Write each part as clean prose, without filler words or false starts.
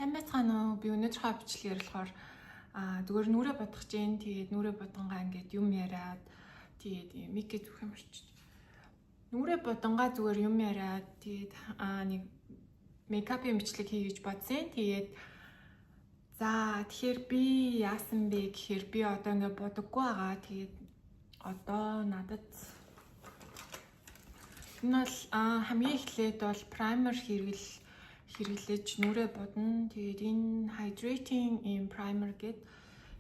Сайн байцгаана уу? Би өнөөдөр хавчлаар болохоор зүгээр нүрэ бодох чинь тэгээд нүрэ бодонгаа ингээд юм яриад тэгээд микээ зүрх юм орчиж. Нүрэ бодонгаа зүгээр юм яриад тэгээд нэг мейкапын бичлэг хий гэж бодсон. Тэгээд тэгэхээр би яасан бэ гэхээр би одоо ингээд бодоггүй байгаа. Тэгээд одоо надад энэ бол хамгийн эхлээд бол праймер хэрэглэж нүрэ бодно. Тэгээд энэ hydrating primer гэдэг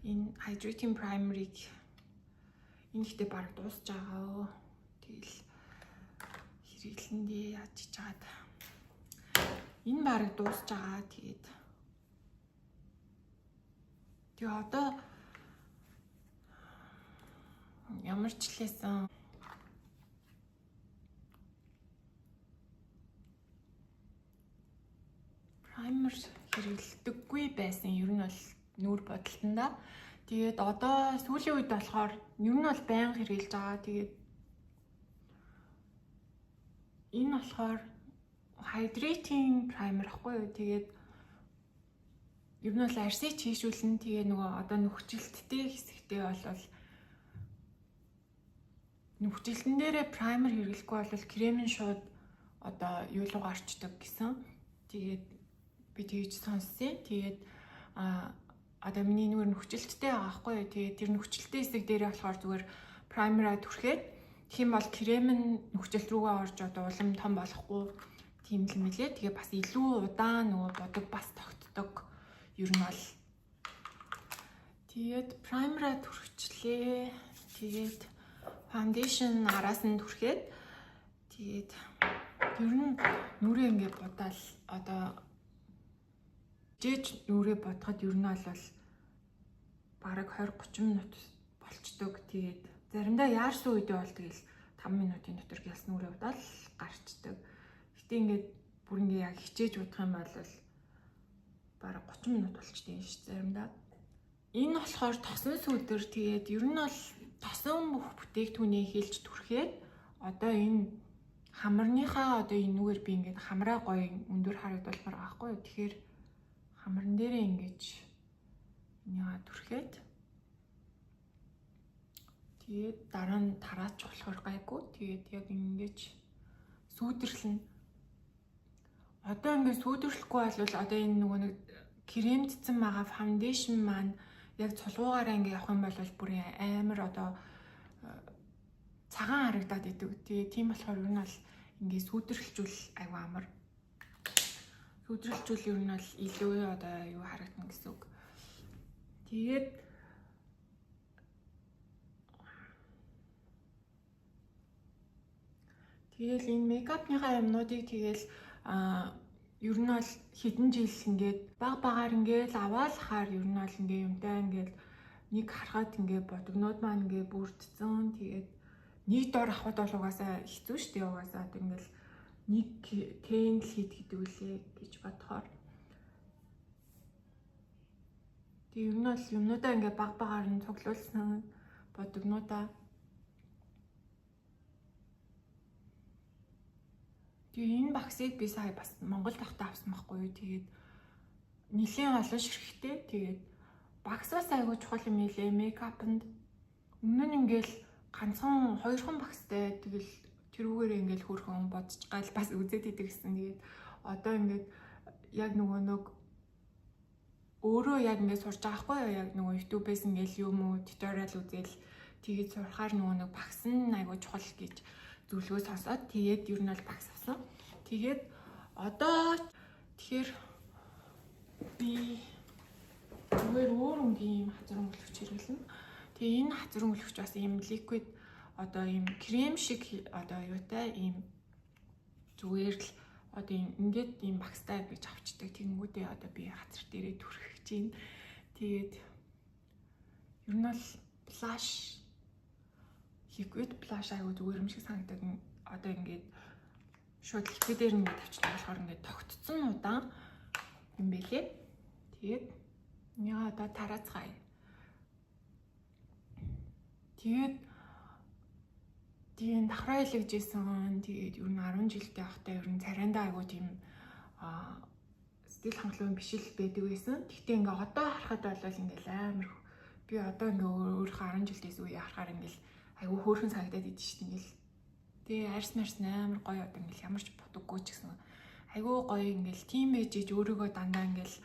энэ hydrating primer-ыг энэ ихтэй баг дуусч байгаа. Тэгэл хэрэглэндээ яаж чаад энэ баг дуусч байгаа. Тэгээд одоо ямар ч лээсэн праймер хэрэглэдэггүй байсан. Ер нь бол нүур бодолтондоо. Тэгээд одоо сүүлийн үед болохоор ер нь бол байнга хэрэглэж байгаа. Тэгээд энэ болохоор hydrating primer ахгүй юу? Тэгээд ер нь бол арсыг чийшүүлнэ. Тэгээ нөгөө одоо нөхцөлттэй хэсэгтээ бол нөхцөлтөн дээрээ primer хэрэглэхгүй бол крем нь шууд одоо юу руу гарчдаг гэсэн. Тэгээд би тэгж сонссон. Тэгээд одоо миний нүур нөхцөлттэй байгаа хгүй юу? Тэгээд тэр нөхцөлттэй хэсэг дээрээ болохоор зүгээр primer-а түрхээд тэгхийн бол крем нь нөхцөлт рүүгээ орж одоо улам том болохгүй тийм л мэлээ. Тэгээ бас илүү удаан нөгөө бодог бас тогтдог. Ер нь бол тэгээд primer-а түрхчлээ. Тэгээд foundation араас нь түрхээд тэгээд ер нь нүрээ ингээд бодоол одоо жиж нүрээ бодоход ер нь бол бараг 20-30 минут болчдөг. Тэгээд заримдаа яарсан үедээ бол тэгэл 5 минутын дотор гэлс нүрээ бодоол гарчдаг. Гэтэ ингээд бүр ингээд яг хичээж удах юм бол бараг 30 минут болчтой юм шиг заримдаа. Энэ болохоор тосон сүдэр. Тэгээд ер нь бол тосон бүх бүтээгдэхүүнийг хэлж түрхээд одоо энэ хамарныхаа одоо энэ нүгээр би ингээд хамраа гоё өндөр харагдуулмаар байгаа хгүй юу? Тэгэхээр хамран дээрээ ингэж яа түрхээд тэгээд дараа нь тараач болохоор гайгүй. Тэгээд яг ингэж сүйдэрлэн. Одоо ингээд сүйдэрлэхгүй бол одоо энэ нөгөө нэг кремдсэн байгаа foundation маань яг цулгуугаараа ингээд явах юм бол бүр амар одоо цагаан харагдаад идэг. Тэгээ тийм болохоор ер нь бол ингээд сүйдэрлжүүл аюу амар. Сүйдэрлжүүл ер нь бол илүү одоо юу харагдана гэсэн үг. Тэгээд энэ мейкапныхаа юмнуудыг тэгэл ер нь бол хэдэн жил ингээд багаар ингээд аваалахаар ер нь бол ингээд юмтай ингээд нэг харахад ингээд бодогнууд маань ингээд бүрдсэн. Тэгээд нэг дор авахд бол угаасаа хэцүү шүү дээ. Угаасаа ингээд нэг тэн л хийд гэдэг үлээ гэж бодохоор. Тэгээд ер нь бол юмнуудаа ингээд багаар нь цуглуулсан бодогнуудаа. Тэгээ энэ багсыг би сая бас Монгол тахтаа авсан байхгүй юу. Тэгээд нэлийн олон ширхтээ. Тэгээд багсаас айгуу чухал юм нэлээ мейкапнд. Өмнө нь ингээл ганцхан 2хан багстай тэгэл тэрүүгээр ингээл хөрхөн бодож гал бас үзээд идэг гэсэн. Тэгээд одоо ингээд яг нөгөө өөрөө яг ингээд сурж байгаа хгүй юу. Яг нөгөө YouTube-ээс ингээл юм уу туториал үзэл тэгээд сурахаар нөгөө багс нь айгуу чухал гэж зүйлгөө сонсоод тэгээд ер нь бол багс авсан. Тэгээд одоо тэгэхээр би зүгээр өөр өнгийн хазар өнгөлөгч хэрэглэнэ. Тэгээ энэ хазар өнгөлөгч бас ийм liquid одоо ийм крем шиг одоо юутай ийм зүгээр л одоо ингээд ийм багстай гэж авчдаг. Тэнгүүдээ одоо би хазар дээрээ түрхэж чинь. Тэгээд ер нь бол blush liquid blush аягүй зүгээр юм шиг санагдаг. Одоо ингээд шууд liquid дээр ингээд тавьчихдаг болохоор ингээд тогтцсон удаан юм бэлээ. Тэгээд яа одоо тараацгаая. Тэгээд давхраа илгэжсэн. Тэгээд ер нь 10 жилтэй байхдаа ер нь царайндаа аягүй тийм сэтгэл хангалуун биш л байдаг байсан. Гэхдээ ингээ одоо харахад бол ингээл амар би одоо ингээ өөрийнхөө 10 жилдээс үе харахаар ингээл айгүй хөөрхөн санагдаад идэв шүү дээ. Ингээл тэгээ арьс марс амар гоё одоо ингээл ямар ч бодоггүй ч гэсэн айгүй гоё ингээл тийм байж иж өөрийгөө дандаа ингээл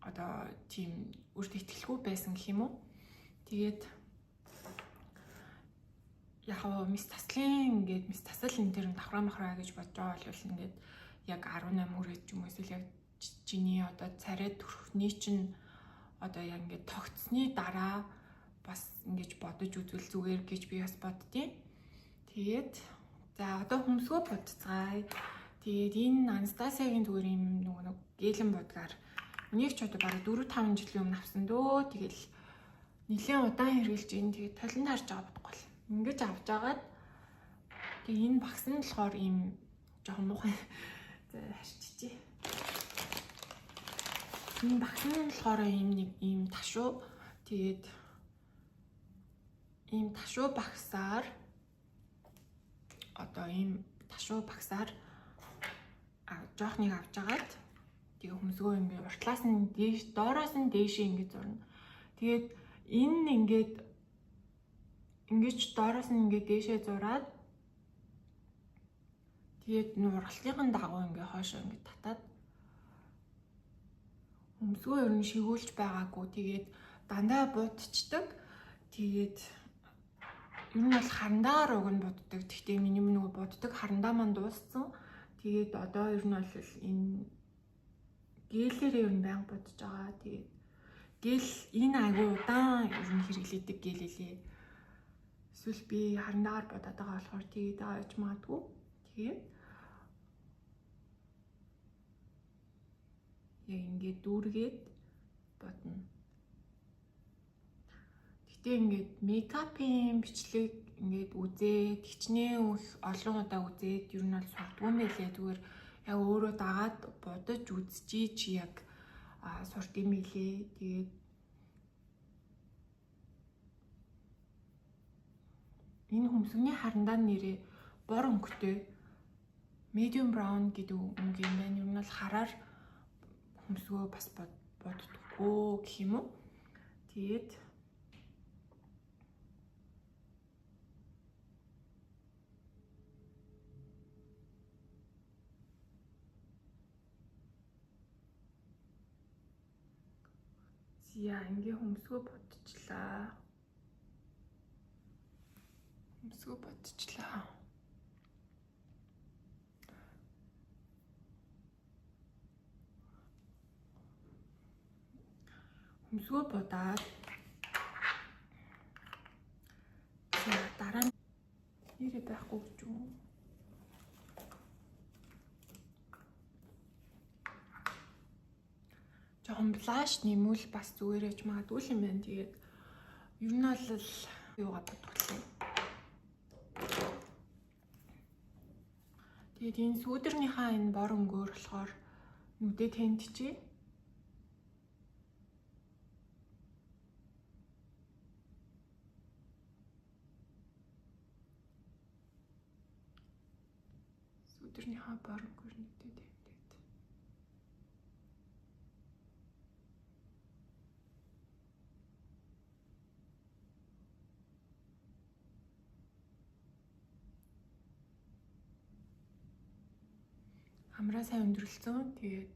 одоо тийм өөртөө итгэлгүй байсан гэх юм уу. Тэгээд яг мис таслын ингээд мис тасал энэ төр давхраа махраа гэж бодож байгаа бол ингээд яг 18 хүрээд ч юм уу эсвэл яг чиний одоо царай төрхний чинь одоо яг ингээд тогтсны дараа бас ингэж бодож үзвэл зүгээр гэж би бас боддیں۔ Тэгээд за одоо хөмсгөө бодцгаая. Тэгээд энэ Анастасиагийн зүгээр юм нэг гэлэн бодгаар нэг ч одоо бараг 4-5 жилийн өмнө авсан дөө. Тэгэл нэлээд удаан хэрглэж ийн тэгээд талент харж байгаа бодохгүй л. Ингэж авч агаад тэгээд энэ багс нь болохоор ийм жоохон муухай за харчичээ. Энэ багс нь болохоор ийм ташуу тэгээд ийм ташуу багсаар одоо ийм ташуу багсаар жоохныг авч агаад тэгээ хөмсгөө ингээд уртлаас нь дээш доороос нь дээшээ ингээд зурна. Тэгээд энэ ингээд доороос нь ингээд дээшээ зураад тэгээд ургалтын дагуу ингээд хоошоо ингээд татаад хөмсгөө ер нь шигүүлж байгаагүй. Тэгээд дандаа будчихдаг. Тэгээд ер нь бол харандаагаар уг нь буддаг. Гэхдээ миний нөгөө буддаг харандаа маань дууссан. Тэгээд одоо ер нь бол энэ гээлээр ер нь байнга бодож байгаа. Тэгээд гэл энэ айгуу удаан ер нь хэрэглэдэг гэл илээ. Эсвэл би харандаагаар бодоод байгаа болохоор тэгээд ааж магадгүй. Тэгээд яг ингээд дүүргээд бодно. Гэтэ ингээд мейкапын бичлэг ингээд үзээд хичнээн олон удаа үзээд ер нь бол сурдгүй юм байлээ. Зүгээр яг өөрөө дагаад бодож үзчихий чи яг сурд юм билээ. Тэгээд энэ хөмсгөний харандааны нэрээ бор өнгөтэй medium brown гэдэг үг юм байна. Ер нь бол хараар хөмсгөө бас боддоггүй гэх юм уу. Тэгээд зя ингээ хөмсгөө бодчихлаа. Хөмсгөө бодаад дараа нь нэрээ байхгүй гэж юу? Жохон блаш нэмүүл бас зүгээрэж магадгүй юм байна. Тэгээд ер нь бол юугаа бодголоо. Тэгээд энэ сүүдэрнийхаа энэ бор өнгөөр болохоор нүдэд тэнтчээ. Сүүдэрнийхаа бор өнгөөр нүдэд тэнтээд. Хамраа сайн өндөрлцөн. Тэгээд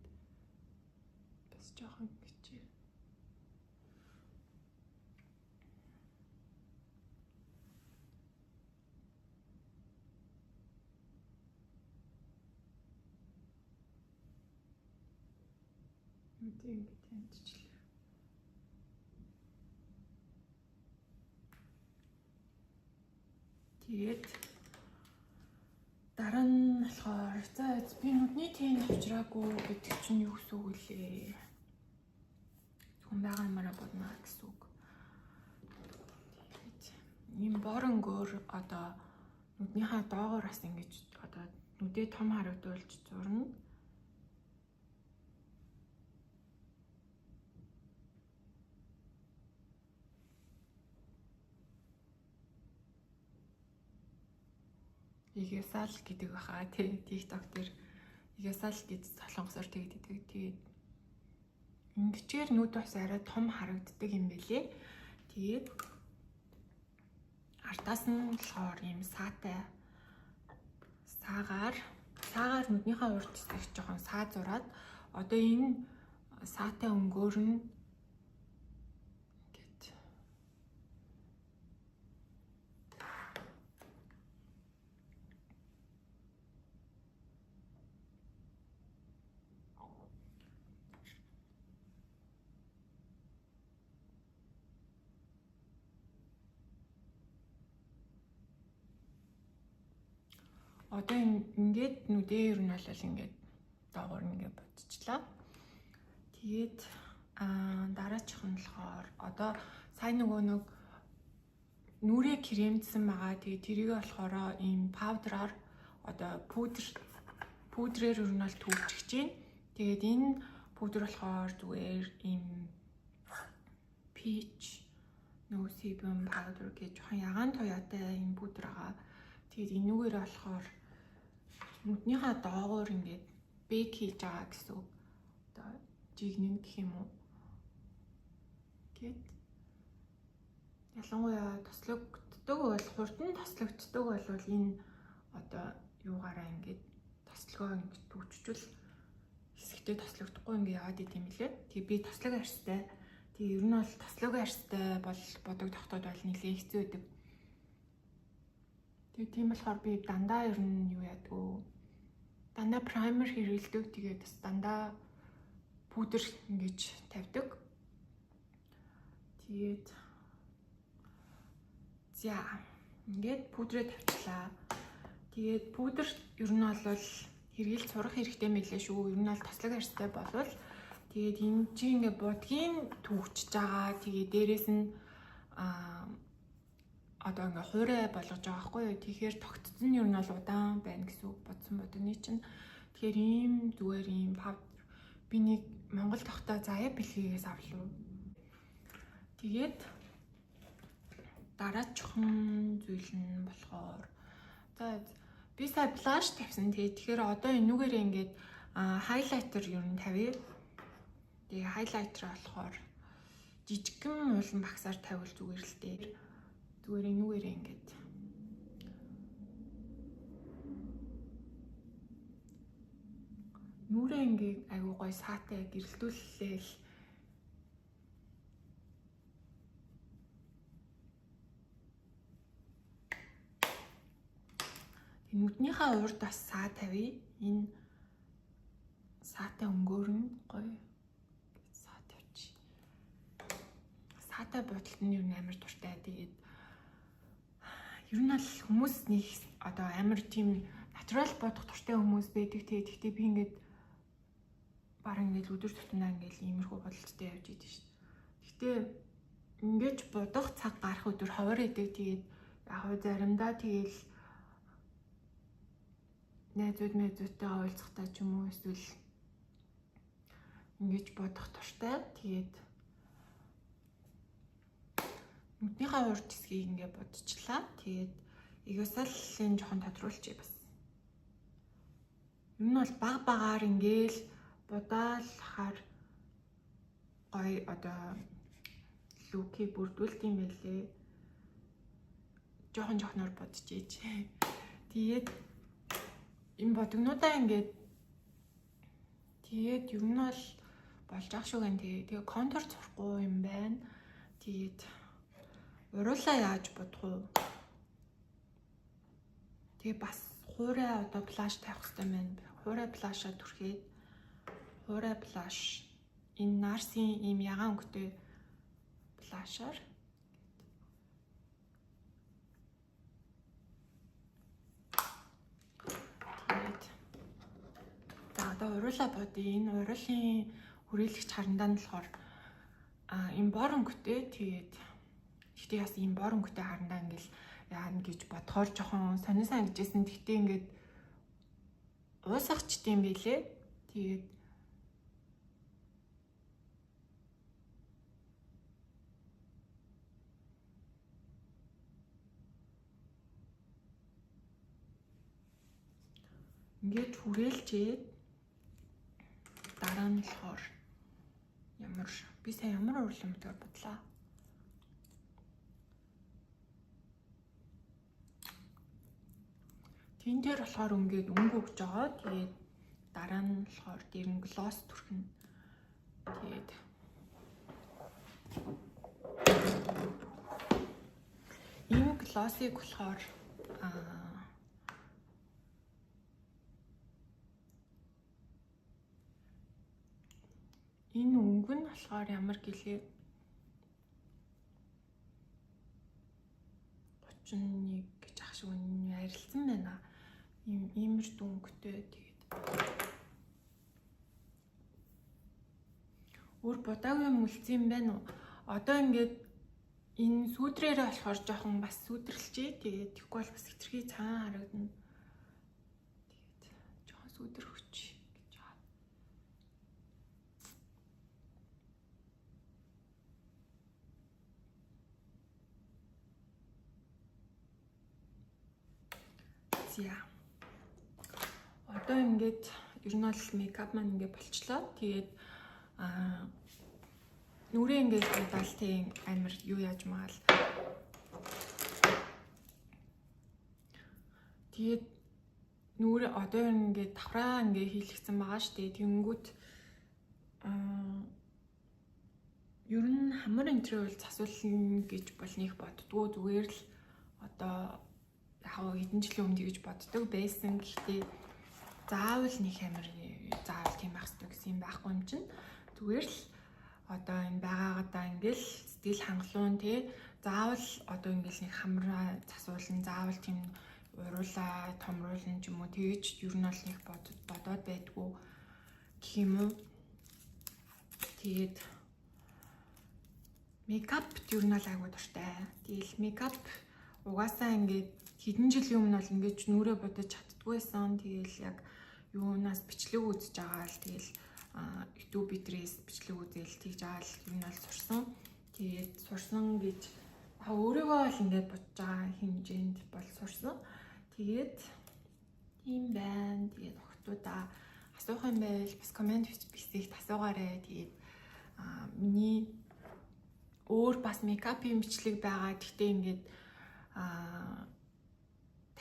бас жоохон гिचээ. Нүдээ ингэ тэнцчихлээ. Тэгээд дараа нь болохоор за би нүдний тэн авчраагүй гэдэг чинь юу гэсэн үг лээ. Хүн байгаа юмараа бодно гэсэн үг. Тэгээд ийм бор өнгөөр одоо нүднийхаа доогоор бас ингэж одоо нүдээ том харагдуулж зурна. Игээсаал гэдэг баха тий TikTok дээр Ясаал гэж солонгосоор тэгдэг. Тэгээд ингэчээр нүд бас арай том харагддаг юм байлээ. Тэгээд артаас нь болохоор ийм саатай саагаар нүднийхээ урд хэсэг жоохон саа зураад одоо энэ саатай өнгөөр нь ингээд одоо ингээд нүдээ ер нь бол ингээд доогоор ингээд бодчихлаа. Тэгээд дараачих нь болохоор одоо сайн нөгөө нэг нүрээ кремдсэн байгаа. Тэгээд тэрийг болохоор ийм паудраар одоо пудрээр ер нь бол төвчж чинь. Тэгээд энэ пудр болохоор зүгээр ийм peach no sebum powder гэж жоохон ягаан туяатай ийм пудр байгаа. Тэгээд энүүгээр болохоор нүднийхээ доогоор ингээд бэк хийж байгаа гэсэн үг. Одоо жигнэн гэх юм уу. Гэт ялангуяа тослогддог бол хурдан тослогддог бол энэ одоо юугаараа ингээд тослогоо ингээд төвчжүүл хэсэгтээ тослогдохгүй ингээд яваад идэм билээ. Тэгээ би тослог арьстай. Тэгээ ер нь бол тослог арьстай бол бодогдоход бол нэлээд хэцүү байдаг. Тэгээ тийм болохоор би дандаа ер нь юу яадаг. Дандаа праймер хэрэглэдэг. Тэгээд бас дандаа пудр ингэж тавьдаг. Тэгээд за ингээд пудрээ тавьчлаа. Тэгээд пудр ер нь бол хэрэгэлж сурах хэрэгтэй мэлээ шүү. Ер нь бол тослог арьстай болвол тэгээд энэ чи ингээд будгийн төвчж байгаа. Тэгээд дээрэс нь одоо ингээ хуурай болгож байгаа байхгүй юу. Тэгэхээр тогтцсон нь ер нь бол удаан байна гэсэн үг бодсон бодогны чинь. Тэгэхээр ийм зүгээр ийм паудер би нэг Монгол тогтоо заяа бэлгээс авлаа. Тэгээд дараачихсан зүйл нь болохоор за би сая блаш тавьсан. Тэгэхээр одоо энүүгээр ингээд хайлайтер ер нь тавья. Тэгээ хайлайтер болохоор жижигхэн уулан багсаар тавьвал зүгээр л дээ. Зүгээр энүүгээр ингээд нүрээ ингээд айгуу гой саатай гэрэлтүүлээл нүднийхээ урд бас саа тавья. Энэ саатай өнгөөр нь гоё саа тавьчих. Саатай бодолт нь ер нь амар дуртай. Тэгээд ер нь бол хүмүүс нэг одоо амар тийм натурал бодох дуртай хүмүүс байдаг. Тэгэхдээ би ингээд баран ингээд өдөр тутмаа ингээд иймэрхүү бодолттой явж идэв шүү дээ. Гэхдээ ингээд бодох цаг гарах өдөр ховор идэг. Тэгээд яг хөө заримдаа тэгэл найзуудтайгаа уулзахтаа ч юм уу эсвэл ингэж бодох дуртай. Тэгээд нүднийхээ урд хэсгийг ингээд бодчихлаа. Тэгээд ягсаалын жоохон тодруулчих бас. Ер нь бол багаар ингээл будаалахаар гоё одоо луки бүрдүүлт юм байлээ. Жоохноор бодчихъя. Тэгээд энэ бодгонуудаа ингээд тэгээд ер нь бол болж ах шүү гэн. Тэгээ контур зурхгүй юм байна. Тэгээд уруулаа яаж бодох вэ? Тэгээ бас хуурай одоо плаш тавих хэрэгтэй байна. Хуурай плашаа түрхээд хуурай плаш энэ нарсын ийм ягаан өнгөтэй плашаар тэгээд за одоо уруулаа бодъё. Энэ уруулын хүрээлэгч харандаа нь болохоор ийм бор өнгөтэй. Тэгээд гэхдээ бас ийм бор өнгөтэй харандаа ингээл яана гэж бодохоор жоохон сонин санагдажсэн. Гэхдээ ингээд уусахчт юм билээ. Тэгээд ингээд хүрээлчээд дараа нь болохоор би сая ямар урламжаар бодлоо. Тэн дээр болохоор ингээд өнгө өгч байгаа. Тэгээд дараа нь болохоор дээр нь глосс түрхнэ. Тэгээд энэ глоссыг болохоор энэ өнгө нь болохоор ямар гэлээ 31 гэж ах шиг үнэн ярилцсан байна. Иймэр дүнгтэй. Тэгээд өөр бодаагүй юм үлдсэн юм байна уу? Одоо ингээд энэ сүүдрээрээ болохоор жоохон бас сүүдэрлжээ. Тэгээд тэггүй бол бас хитрхи цагаан харагдана. Тэгээд жоохон сүүдэрхөч гэж байгаа. За. Одоо ингээд ер нь бол мейкап маань ингээд болчлоо. Тэгээд нүрээ ингээд бодвол тийм амар юу яаж маал. Тэгээд нүрээ одоо ингээд давхраа ингээд хийлгсэн байгаа штэ. Тэнгүүт ер нь хамар энтрээ бол засуулна гэж болныг боддгоо. Зүгээр л одоо яг хэдэн жилийн өмнө гэж боддог байсан. Гэхдээ заавал нэг амар заавал тийм байх хэрэгтэй гэсэн юм байхгүй юм чинь. Зүгээр л одоо энэ байгаагаадаа ингээл сэтгэл хангалуун тий заавал одоо ингээл нэг хамраа засуулна, заавал тийм уруулаа томруулна ч юм уу тэгэж ер нь бол нэг бодоод байдгүй гэх юм уу. Тэгээд мейкап ер нь бол айгуу дуртай. Тэгэл мейкап угаасаа ингээд хэдэн жилийн өмнө бол ингээд нүрээ бодож чаддгүйсэн. Тэгэл яг юунаас бичлэг үзэж байгаа л тэгэл YouTube бидрээс бичлэг үзэл тэгж байгаа л ер нь бол сурсан. Тэгээд сурсан гэж өөрийгөө л ингээд бодож байгаа хэмжээнд бол сурсан. Тэгээд ийм байна. Тэгээд охтуудаа асуух юм байвал бас комент бичсэйг асуугаарай. Тэгээд миний өөр бас мейкапын бичлэг байгаа. Гэхдээ ингээд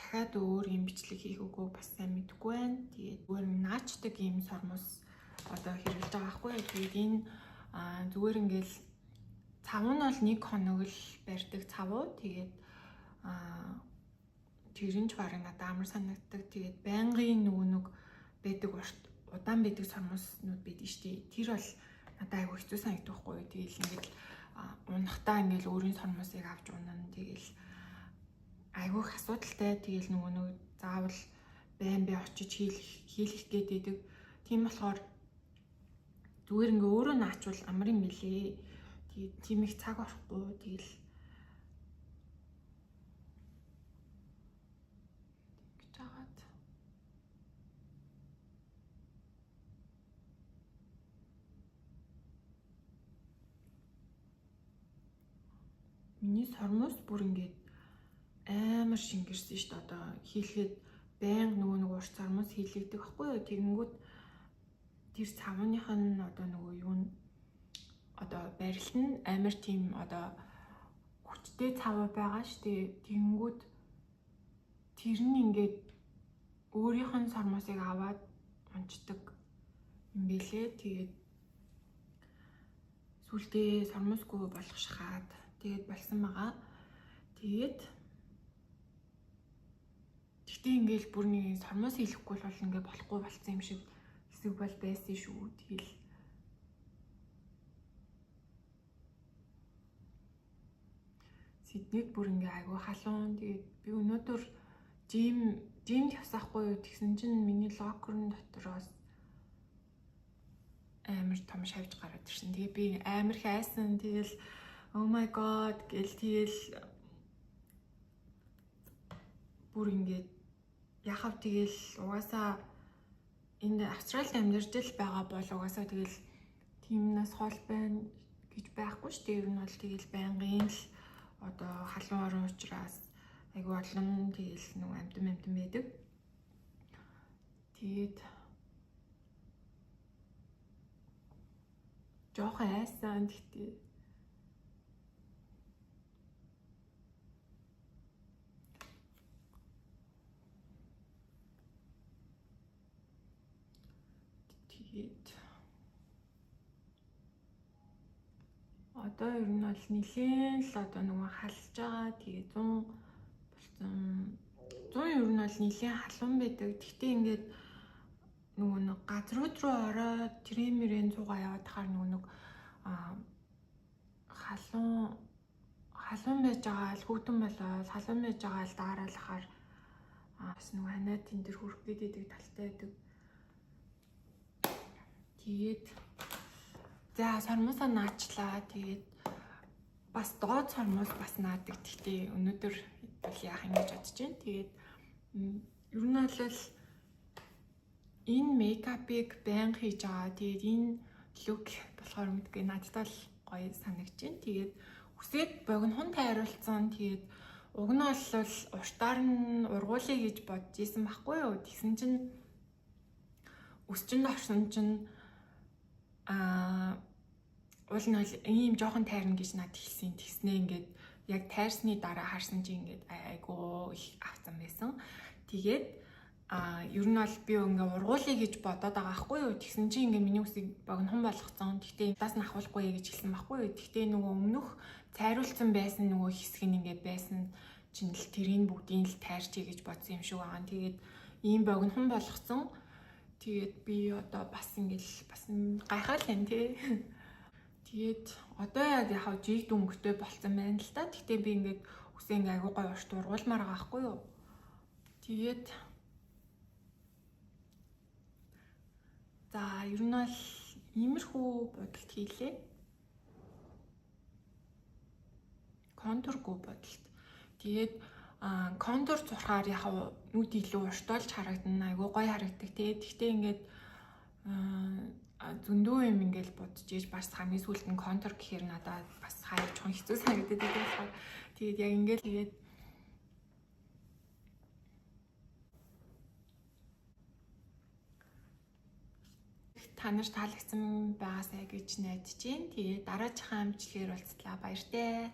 дахиад өөр юм бичлэг хийх үгүй бас сайн мэдэхгүй байна. Тэгээд зүгээр наачдаг юм сормос одоо хэрэглэж байгаа байхгүй. Тэгээд энэ зүгээр ингээл цав нь бол 1 хоног л барьдаг цав уу. Тэгээд тэрэн ч барыг надад амар санагддаг. Тэгээд байнгын нэг байдаг удаан байдаг сормоснууд байдаг шүү дээ. Тэр бол надад айгүй хэцүү санагддаг байхгүй. Тэгэл ингээд унахтаа ингээл өөрийн сормосыг авч унана. Тэгэл айгүй их асуудалтай. Тэгэл нэг заавал байн очиж хийлгэх гээд байдаг. Тийм болохоор зүгээр ингээ өөрөө наачвал амар юм билээ. Тэгээд тийм их цаг орохгүй. Тэгэл гэж жагаад миний сормос бүр ингээд амар шингэрсэн шүү дээ. Одоо хийлгээд байнга нэг урт сормос хийлгдэг байхгүй юу? Тэгэнгүүт тэр цавных нь одоо юу н одоо барилт нь амар тийм одоо хүчтэй цав байгаа шүү дээ. Тэгэнгүүт тэр нь ингээд өөрийнх нь сормосыг аваад унцдаг юм бэлээ. Тэгээд сүлдээ сормосгүй болох шахаад тэгээд болсон байгаа. Тэгээд ингээл бүр нэг сормос хийлэхгүй бол ингээ болохгүй болсон юм шиг хэсэг бол байсан шүү. Тэгэл Сиднейд бүр ингээ айгүй халуун. Тэгээд би өнөөдөр жимд явсаахгүй юу тэгсэн чинь миний локерн дотроос амар том шавж гараад ирсэн. Тэгээ би амар хайсан. Тэгэл oh my god гэл тэгэл бүр ингээд яхав тэгэл угаасаа энэ Австралид амьдарч л байгаа бол угаасаа тэгэл тиймнээс хол байна гэж байхгүй шүү дээ. Ер нь бол тэгэл байнгын л одоо халуун орон учраас айгүй олон тэгэл нэг амтан байдаг. Тэгээд жоохон айсан гэхдээ тэгээд одоо ер нь бол нэлээд л одоо нөгөө халж байгаа. Тэгээд 100 болсон. 100 ер нь бол нэлээд халуун байдаг. Гэхдээ ингээд нөгөө нэг газрууд руу ороод тремерэн цугаа яваад хахаар нөгөө нэг халуун байж байгаа л хүүтэн болоод халуун байж байгаа л даараалахаар бас нөгөө ханаа тэн дээр хүрх гэдэг талтай байдаг. Тэгээд за сормосоо наачлаа. Тэгээд бас доод сормос бас наадаг. Гэхдээ өнөөдөр бол яах юм гэж бодож байна. Тэгээд ер нь бол энэ мейкапыг байнга хийж байгаа. Тэгээд энэ лук болохоор мэдгүй надад л гоё санагдаж байна. Тэгээд үсээд богинохон тайруулсан. Тэгээд уг нь бол уртаар нь ургуулъя гэж бодож исэн байхгүй юу. Тэгсэн чинь өсчөнд орсон чинь уул нь бол ийм жоохон тайрна гэж надад хэлсэн. Тэгснээ ингээд яг тайрсны дараа харсан чинь ингээд айгуу их авсан байсан. Тэгээд ер нь бол би ингээ ургуулъя гэж бодоод байгаа байхгүй юу. Тэгсэн чинь ингээ миний үсийг богинохон болгоцсон. Тэгтээ даас нь ахуулахгүй гэж хэлсэн байхгүй юу. Тэгтээ нөгөө өмнөх цайруулсан байсан нөгөө хэсэг нь ингээ байсан чинь л тэрийн бүгдийг л тайрчий гэж бодсон юм шиг байгаа. Тэгээд ийм богинохон болгоцсон. Тэгээд би одоо бас ингээл бас гайхаад байна тий. Тэгээд одоо яг жиг дүнгтэй болцсон байна л та. Тэгтээ би ингээд үсээ ингээ айгуу гоё урт ургуулмаар байгаа байхгүй юу. Тэгээд за ер нь бол иймэрхүү бодолт хийлээ. Контургүй бодолт. Тэгээд контур зурхаар яг нүд илүү уртуулж харагдана. Айгуу гоё харагддаг тий. Тэгтээ ингээд зөндөө юм ингээл бодож ийж бас хамгийн сүүлд нь контур гэхээр надад бас хайр чон хэцүү санагдаад байгаа. Тэгээд яг ингээл тэгээд та нарт таалагдсан байгаасай гэж найдаж байна. Тэгээд дараагийн амжилтаар уулзлаа. Баяртай.